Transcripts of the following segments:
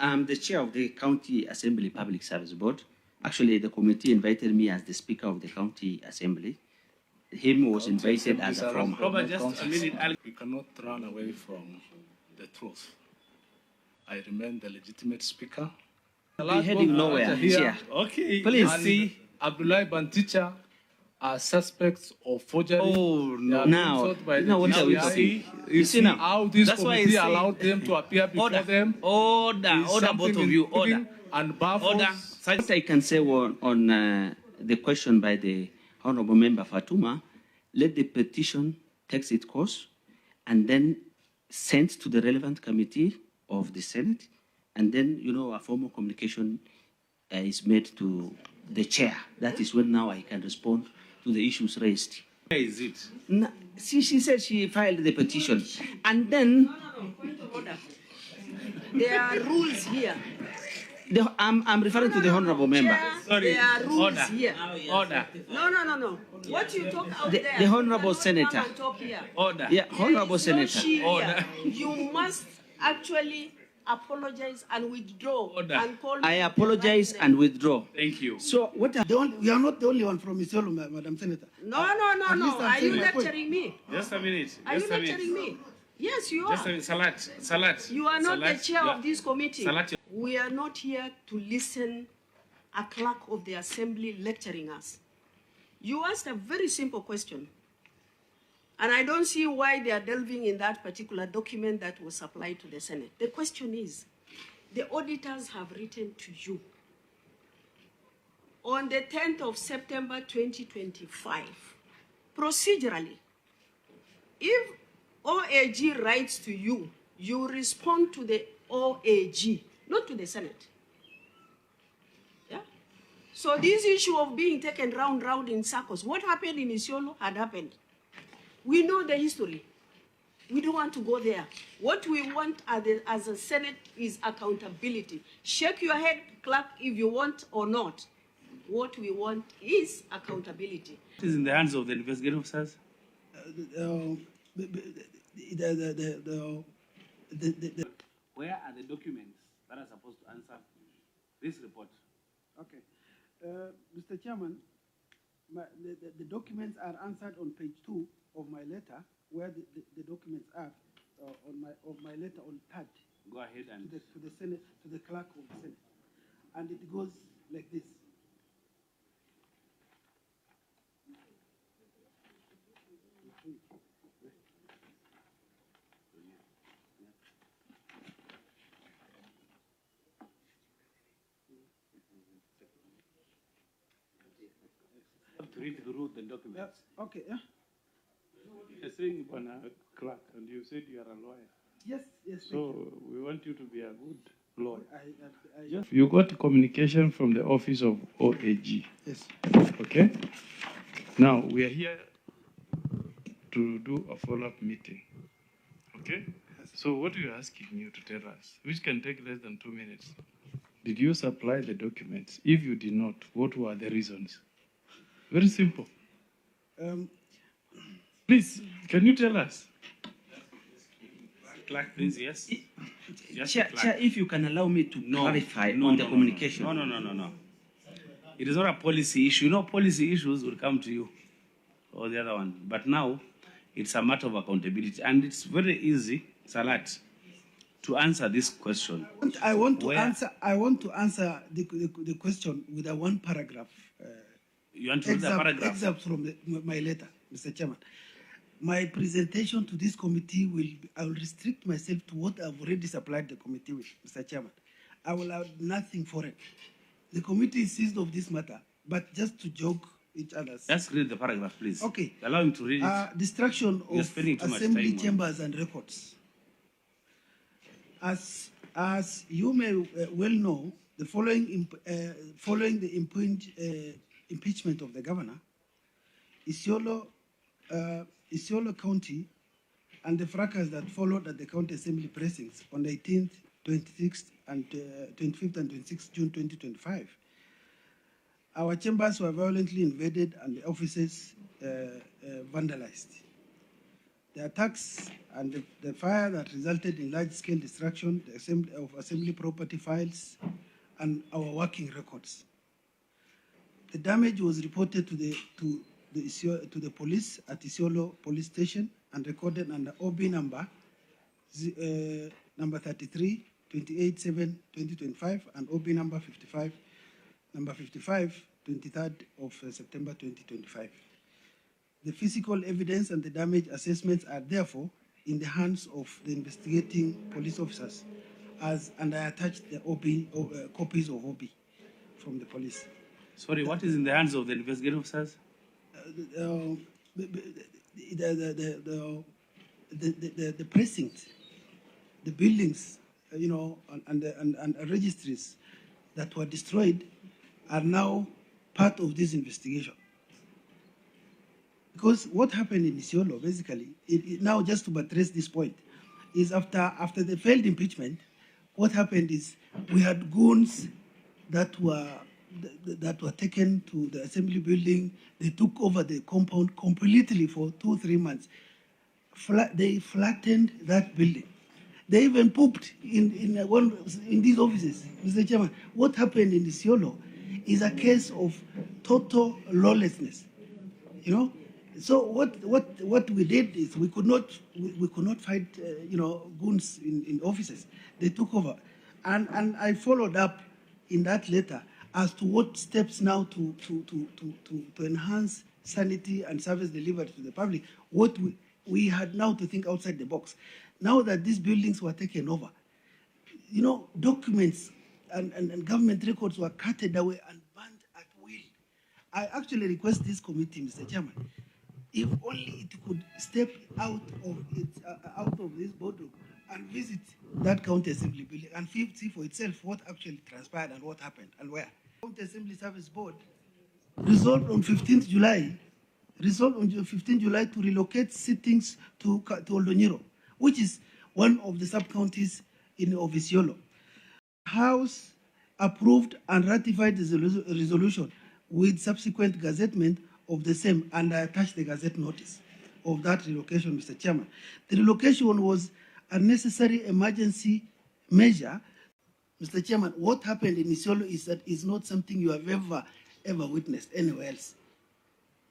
I'm the chair of the County Assembly Public Service Board. Actually, the committee invited me as the Speaker of the County Assembly. Him was invited as a former. Roba, just a minute. We cannot run away from the truth. I remain the legitimate Speaker. We're heading nowhere. Here. Okay. Please. See, Abdullahi Banticha are suspects of forgery. Oh, no. Now what are we talking? You see now how this committee allowed them to appear before them. Order, both of you, order. And baffles. Order. What I can say on the question by the Honorable Member Fatuma, let the petition take its course and then sent to the relevant committee of the Senate, and then, a formal communication is made to the chair. That is when now I can respond to the issues raised. Where is it? No, she said she filed the petition, and then... Order. There are rules here. I'm referring to the Honorable Member. Sorry. There are rules here. Order. No. What you talk out there? The Honorable Senator. Order. Yeah, Honorable Senator. Order. You must actually apologize and withdraw. Order. And call I apologize and withdraw. Thank you. So what? We are not the only one from Isiolo, Madam Senator. No. Are you lecturing me? Just a minute. Are you lecturing me? Yes, you are. Just a minute. Salat. You are not the chair of this committee. Salat. We are not here to listen a clerk of the assembly lecturing us. You asked a very simple question. And I don't see why they are delving in that particular document that was supplied to the Senate. The question is, the auditors have written to you on the 10th of September 2025, procedurally, if OAG writes to you, you respond to the OAG, not to the Senate. Yeah? So this issue of being taken round in circles, what happened in Isiolo had happened. We know the history. We don't want to go there. What we want as a Senate is accountability. Shake your head, clerk, if you want or not. What we want is accountability. It is in the hands of the investigative officers. Where are the documents that are supposed to answer this report? Okay. Mr. Chairman, the documents are answered on page 2 of my letter, where the documents are of my letter on 3rd. Go ahead and to the Senate, to the clerk of the Senate, and it goes like this. to read through the documents. Okay, yeah. You're saying you're a clerk, and you said you are a lawyer. Yes. So we want you to be a good lawyer. Yes. You got communication from the office of OAG. Yes. Okay. Now we are here to do a follow-up meeting. Okay. Yes. So what are you asking you to tell us, which can take less than 2 minutes? Did you supply the documents? If you did not, what were the reasons? Very simple. Please, can you tell us? Clerk, please, yes. Chair, if you can allow me to clarify on the communication. No. It is not a policy issue. You know, policy issues will come to you or the other one. But now, it's a matter of accountability. And it's very easy, Salat, to answer this question. I want to answer the question with a one paragraph. You want to read the paragraph? Excerpt from my letter, Mr. Chairman. My presentation to this committee I will restrict myself to what I've already supplied the committee with, Mr. Chairman. I will add nothing for it. The committee is seized of this matter, but just to joke each other. Just read the paragraph, please. Okay. Allow him to read it. Destruction of assembly chambers and records. As you may well know, the following the impeachment of the governor, Isiolo County and the fracas that followed at the county assembly precincts on the 18th, 26th, and 25th and 26th June 2025. Our chambers were violently invaded and the offices vandalized. The attacks and the fire that resulted in large-scale destruction of assembly property files and our working records. The damage was reported to the police at Isiolo police station and recorded under OB number 33, 28/7/2025 and OB number 55, 23rd of September 2025. The physical evidence and the damage assessments are therefore in the hands of the investigating police officers, and I attached the copies of OB from the police. Sorry, what is in the hands of the investigating officers? The precincts, the buildings, and registries that were destroyed are now part of this investigation. Because what happened in Isiolo, basically, now just to buttress this point, is after the failed impeachment, what happened is we had goons that were taken to the assembly building. They took over the compound completely for 2-3 months. They flattened that building. They even pooped in these offices. Mr. Chairman, what happened in Isiolo is a case of total lawlessness. So what we did is we could not fight goons in offices. They took over, and I followed up in that letter as to what steps now to enhance sanity and service delivered to the public. What we had now to think outside the box. Now that these buildings were taken over, documents and government records were carted away and burned at will. I actually request this committee, Mr. Chairman, if only it could step out of this boardroom and visit that county assembly building and see for itself what actually transpired and what happened and where. County Assembly Service Board resolved on 15th July to relocate sittings to Oldonyiro, which is one of the sub-counties of Isiolo. House approved and ratified the resolution with subsequent gazettement of the same, and I attached the gazette notice of that relocation, Mr. Chairman. The relocation was a necessary emergency measure. Mr. Chairman, what happened in Isiolo is not something you have ever witnessed anywhere else.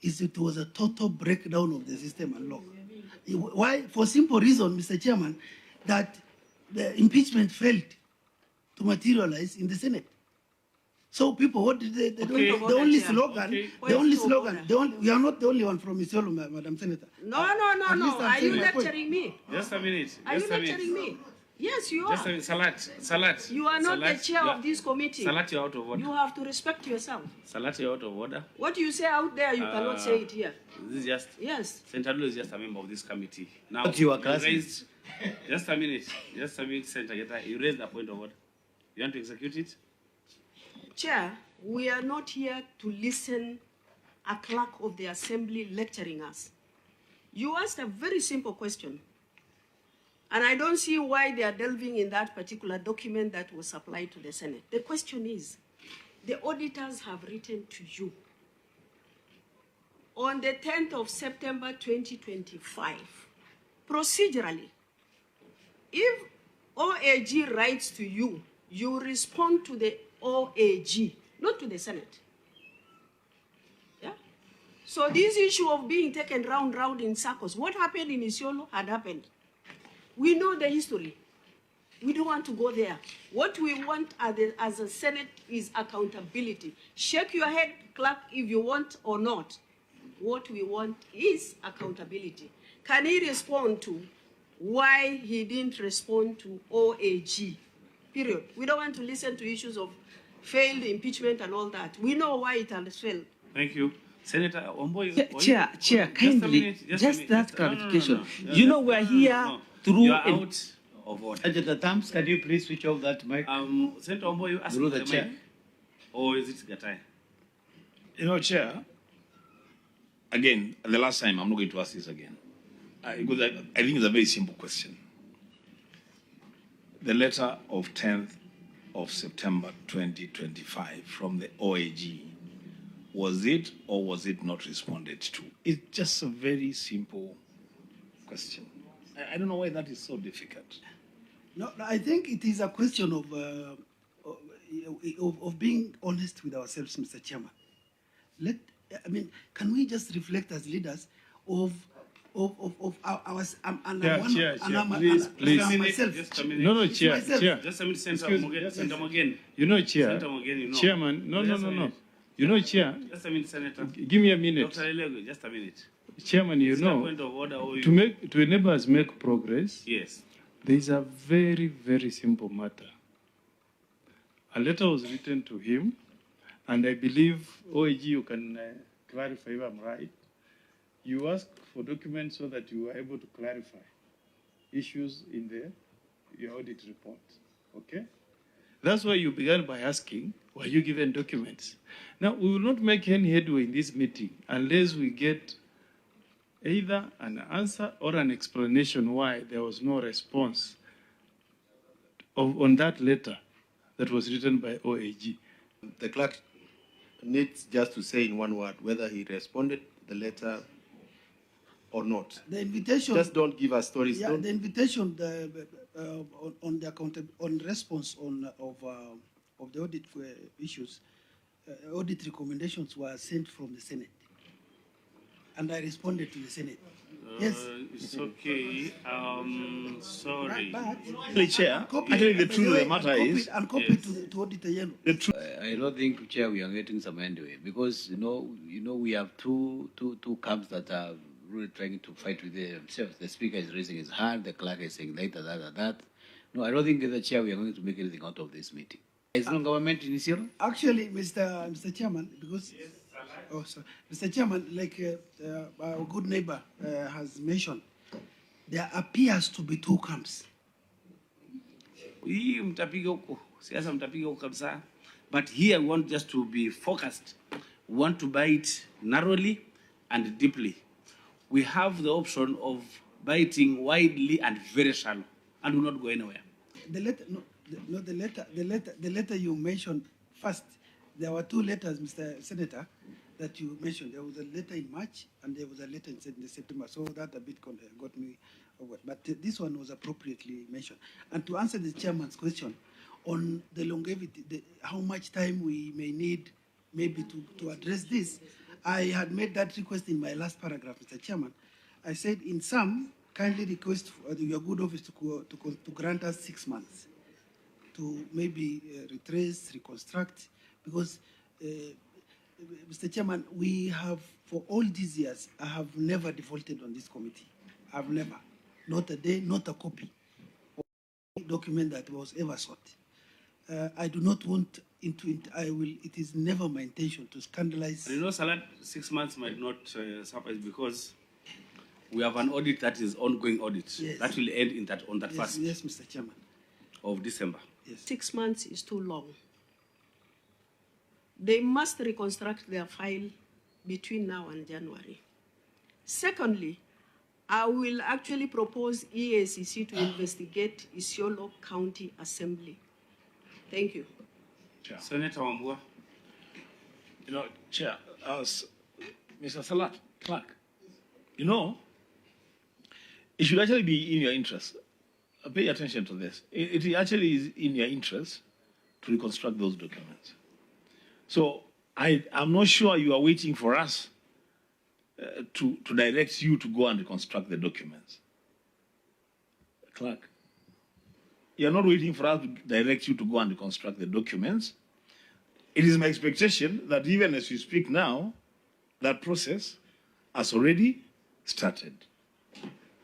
It was a total breakdown of the system and law. Why? For simple reason, Mr. Chairman, that the impeachment failed to materialize in the Senate. So people, what did they do? We are not the only one from Isiolo, Madam Senator. No. Are you lecturing me? Just a minute. Are you lecturing me? Yes, you are. Just a minute. Salat. You are not the chair of this committee. Salat, you're out of order. You have to respect yourself. Salat, you're out of order. What you say out there, you cannot say it here. This is just... Yes. Senator Dullo is just a member of this committee. Now, But you are raised... Just a minute, Senator Geta. You raised a point of order. You want to execute it? Chair, we are not here to listen a clerk of the assembly lecturing us. You asked a very simple question. And I don't see why they are delving in that particular document that was supplied to the Senate. The question is, the auditors have written to you. On the 10th of September 2025, procedurally, if OAG writes to you, you respond to the OAG, not to the Senate. Yeah? So this issue of being taken round in circles, what happened in Isiolo had happened. We know the history. We don't want to go there. What we want as a Senate is accountability. Shake your head, clerk, if you want or not. What we want is accountability. Can he respond to why he didn't respond to OAG? Period. We don't want to listen to issues of failed impeachment and all that. We know why it has failed. Thank you. Senator Omboy. Chair, kindly, just that clarification. You know, we're here through... You are out of order. Senator Thumbs, can you please switch off that mic? Senator Omboy, you asked the chair. mic? Or is it Gatai? Chair, again, the last time, I'm not going to ask this again. Because I think it's a very simple question. The letter of 10th of September 2025 from the OAG, was it or was it not responded to? It's just a very simple question. I don't know why that is so difficult. No, I think it is a question of being honest with ourselves, Mr. Chairman. Can we just reflect as leaders of our please. myself? Just a minute. No, Chair. Just a minute, Senator Morgan. You know, Chair. Senator Morgan, you know. Chairman, no. You know, Chair. Just a minute, Senator. Give me a minute. Dr. Elego, just a minute. Chairman, you know, Point of order, to enable us make progress, yes, there is a very, very simple matter. A letter was written to him, and I believe, OAG, you can clarify if I'm right. You asked for documents so that you were able to clarify issues in your audit report, okay? That's why you began by asking, were you given documents? Now, we will not make any headway in this meeting unless we get either an answer or an explanation why there was no response on that letter that was written by OAG. The clerk needs just to say in one word whether he responded to the letter or not. The invitation. Just don't give us stories. Yeah, the invitation on response of the audit issues, audit recommendations were sent from the Senate, and I responded to the Senate. Yes. It's okay. Sorry. Actually, Chair, actually the truth of the matter is... And copy to Auditor General. I don't think, Chair, we are getting some anyway, because, you know, we have two camps that are really trying to fight with themselves. The Speaker is raising his hand, the clerk is saying later that. No, I don't think, the Chair, we are going to make anything out of this meeting. Is no government in Isiolo? Actually, Mr. Chairman, because... Yes. Oh, sorry. Mr. Chairman, like our good neighbor has mentioned, there appears to be two camps. But here we want just to be focused. We want to buy it narrowly and deeply. We have the option of biting widely and very shallow, and will not go anywhere. The letter you mentioned first, there were two letters, Mr. Senator, that you mentioned. There was a letter in March and there was a letter in September, so that a bit got me over. But this one was appropriately mentioned. And to answer the chairman's question on the longevity, how much time we may need maybe to address this, I had made that request in my last paragraph, Mr. Chairman. I said, in some, kindly request for your good office to grant us 6 months to maybe retrace, reconstruct, because Mr. Chairman, we have, for all these years, I have never defaulted on this committee. I've never. Not a day, not a copy of any document that was ever sought. I do not want it is never my intention to scandalize. You know, Salad, 6 months might not suffice because we have an audit that is ongoing audit. Yes. That will end on that first. Yes, Mr. Chairman. Of December. Yes. 6 months is too long. They must reconstruct their file between now and January. Secondly, I will actually propose EACC to investigate Isiolo County Assembly. Thank you. Chair. Senator Wambua. You know, Chair, Mr. Salat, clerk, you know, it should actually be in your interest. Pay attention to this. It actually is in your interest to reconstruct those documents. So I'm not sure you are waiting for us to direct you to go and reconstruct the documents. Clerk, you're not waiting for us to direct you to go and reconstruct the documents. It is my expectation that even as we speak now, that process has already started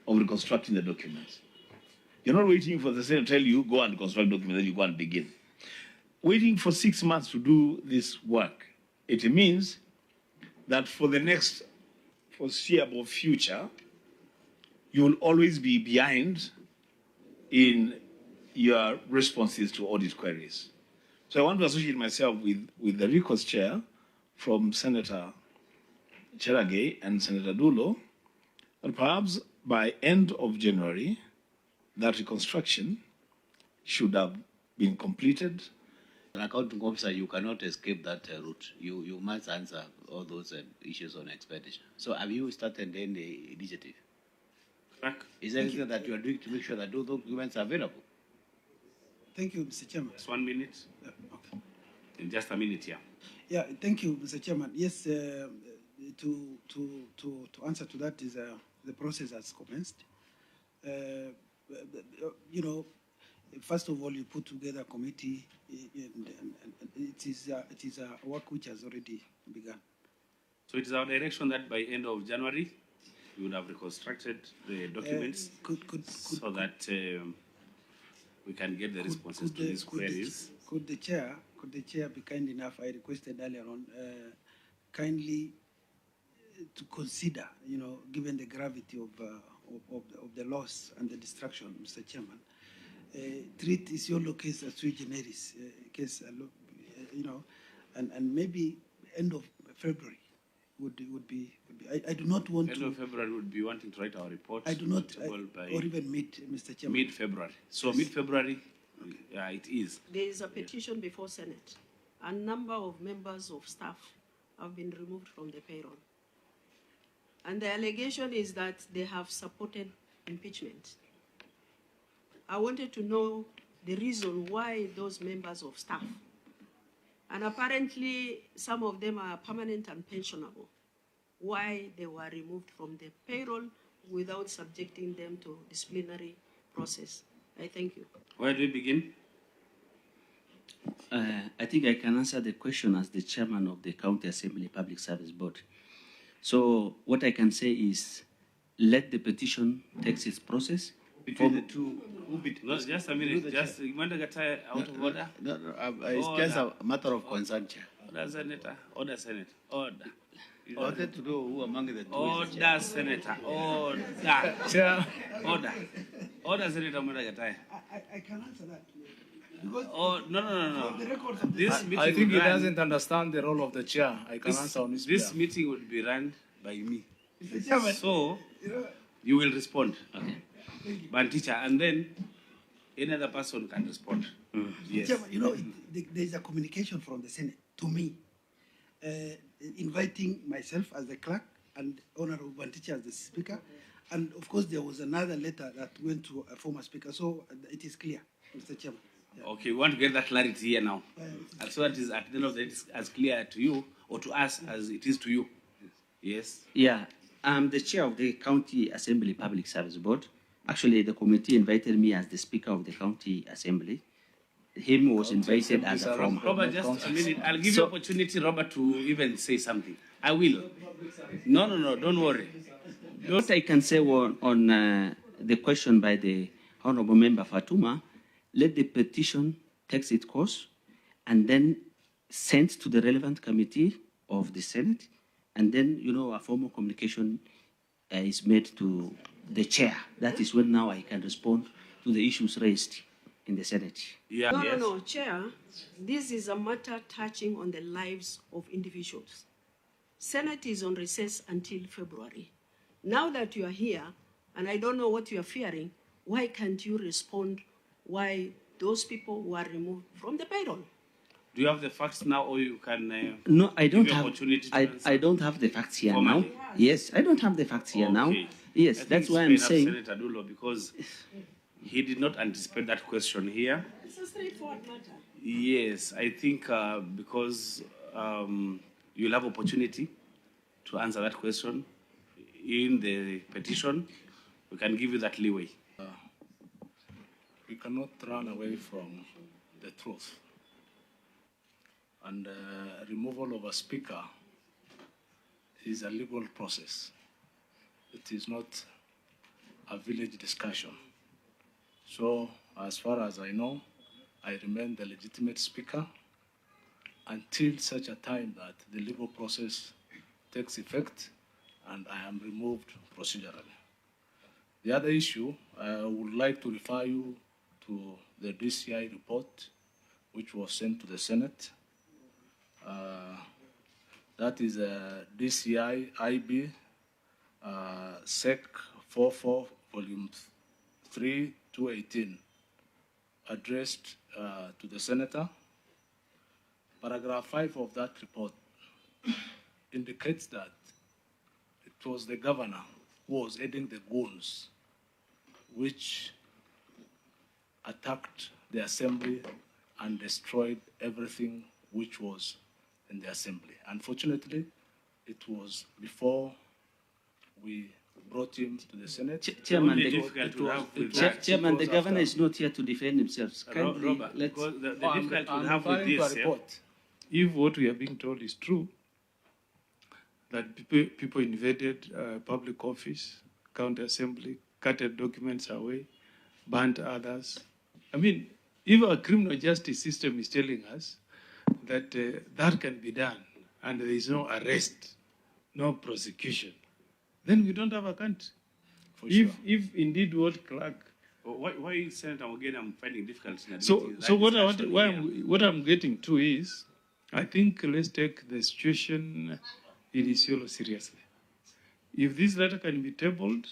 of reconstructing the documents. You're not waiting for the Senate to tell you, go and reconstruct documents, then you go and begin. Waiting for 6 months to do this work, it means that for the next foreseeable future, you will always be behind in your responses to audit queries. So I want to associate myself with the recourse chair from Senator Cherage and Senator Dullo, and perhaps by end of January, that reconstruction should have been completed. An accounting officer, you cannot escape that route. You must answer all those issues on expenditure. So have you started any initiative? Clerk. Is there anything that you are doing to make sure that those documents are available? Thank you, Mr. Chairman. Just 1 minute. Okay. In just a minute, yeah. Yeah, thank you, Mr. Chairman. Yes, to answer to that is the process has commenced. You know, first of all, you put together a committee, and it is a work which has already begun. So it is our direction that by end of January, we would have reconstructed the documents so that we can get the responses to these queries. Could the chair be kind enough? I requested earlier on, kindly to consider, you know, given the gravity of the loss and the destruction, Mr. Chairman, treat Isiolo case as sui generis case, you know, and maybe end of February would be. I do not want end of February would be wanting to write our report. I do not, or even Mr. Chairman. Mid-February. So yes. Mid-February, okay. Yeah, it is. There is a petition before Senate. A number of members of staff have been removed from the payroll. And the allegation is that they have supported impeachment. I wanted to know the reason why those members of staff, and apparently some of them are permanent and pensionable, why they were removed from the payroll without subjecting them to disciplinary process. I thank you. Where do we begin? I think I can answer the question as the chairman of the County Assembly Public Service Board. So what I can say is, let the petition take its process. Between the two, no, just a minute. Just out of order. No, it's just a matter of concern, Chair. Order, Senator. Order, Senate. Order. Order to know who among the two. Order, Senator. Order. Chair. Order. Order, Senator. I can answer that. Because no. This meeting I think he doesn't understand the role of the chair. I can answer on his This meeting will be run by me. Mr. Chairman, so you will respond. Okay. Banticha, and then any other person can respond. Yes. Chairman, you know, there is a communication from the Senate to me, inviting myself as the clerk and Honorable Banticha as the speaker. And of course, there was another letter that went to a former speaker. So it is clear, Mr. Chairman. Yeah. Okay, we want to get that clarity here now. So that is at the end of the day as clear to you or to us as it is to you. Yes? Yeah, I'm the chair of the County Assembly Public Service Board. Actually, the committee invited me as the speaker of the County Assembly. Him was invited as a former. Robert, just a minute. I'll give you opportunity, Robert, to even say something. I will. No, don't worry. What I can say on the question by the Honorable Member Fatuma, let the petition take its course and then sent to the relevant committee of the Senate, and then, you know, a formal communication is made to the chair. That is when now I can respond to the issues raised in the Senate. Yeah. No, Chair, this is a matter touching on the lives of individuals. Senate is on recess until February. Now that you are here, and I don't know what you are fearing, why can't you respond why those people were removed from the payroll? Do you have the facts now, or you can? No, I don't have. I don't have the facts here now. Yes, I don't have the facts here now. Yes, that's why I'm saying. Senator Dullo, because he did not anticipate that question here. It's a straightforward matter. Yes, I think because you'll have opportunity to answer that question in the petition, we can give you that leeway. We cannot run away from the truth. And removal of a speaker is a legal process. It is not a village discussion. So, as far as I know, I remain the legitimate speaker until such a time that the legal process takes effect and I am removed procedurally. The other issue, I would like to refer you to the DCI report, which was sent to the Senate. That is DCI IB SEC 44 volume 3 218, addressed to the Senator. Paragraph 5 of that report indicates that it was the governor who was aiding the goons which attacked the assembly and destroyed everything which was in the assembly. Unfortunately, it was before we brought him to the Senate. Chairman, Chairman, the governor is not here to defend himself. Roba, Let's... the difficulty we have with this, if what we are being told is true, that people invaded public office, county assembly, cutted documents away, banned others. I mean, if our criminal justice system is telling us that that can be done and there is no arrest, no prosecution, then we don't have a country. If indeed what Clerk... Why Senator again I'm finding difficult in So what I'm getting to is, I think let's take the situation in Isiolo seriously. If this letter can be tabled,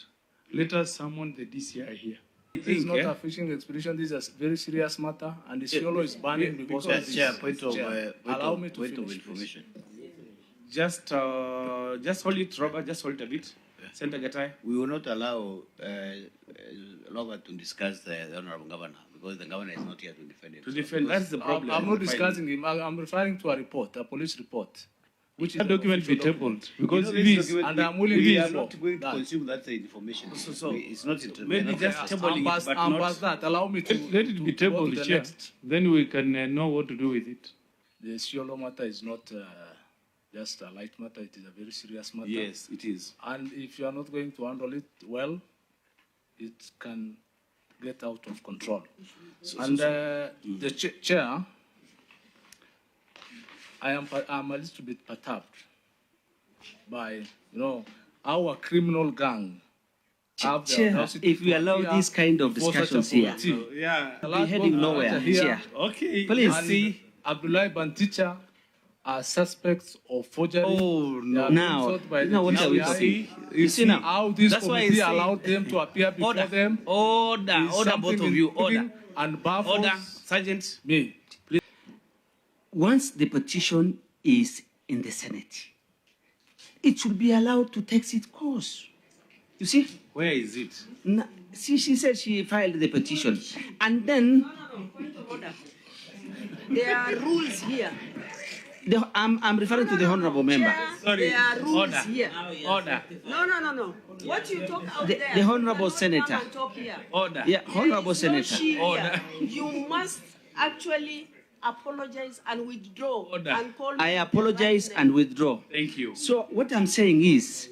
let us summon the DCI here. This is not a fishing expedition. This is a very serious matter, and Isiolo is banning because of this. Allow me to finish information. Just hold it, Robert. Just hold it a bit. Senator Gatai. We will not allow Robert to discuss the Honorable Governor because the Governor is not here to defend him. To defend, that's the problem. I'm not discussing him. I'm referring to a report, a police report. Which that document be tabled because and I'm willing we are not going to consume that information. So it's not maybe just tabling it, but not that. Allow me to let it be tabled, Chair. Then we can know what to do with it. The Isiolo matter is not just a light matter; it is a very serious matter. Yes, it is. And if you are not going to handle it well, it can get out of control. The chair. I'm a little bit perturbed by, our criminal gang. Chair, if we allow these kind of discussions here, we're heading nowhere. Chair. Okay. Please. See, Abdullahi Banticha are suspects of forgery. Oh, no. Now what are we talking? You see now how this committee allowed them to appear before them. Order, both of you. Order. And baffles order, Sergeant. Me. Once the petition is in the Senate, it should be allowed to take its course. You see? Where is it? See, she said she filed the petition. And then... Order. There are rules here. I'm referring to the honorable member. Sorry. There are rules here. Order. No. What you talk out there... The honorable senator. Talk here. Order. Yeah, honorable senator. Order. You must actually apologize and withdraw. Order. And call I apologize and withdraw. Thank you. So what I'm saying is,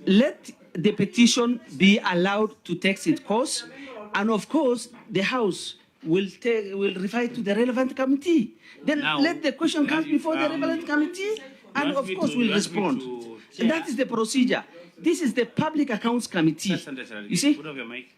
let the petition be allowed to take its course, and of course the House will refer to the relevant committee. Then now, let the question come before the relevant committee, and of course we'll respond. And that is the procedure. This is the Public Accounts Committee. You see? Put off your mic.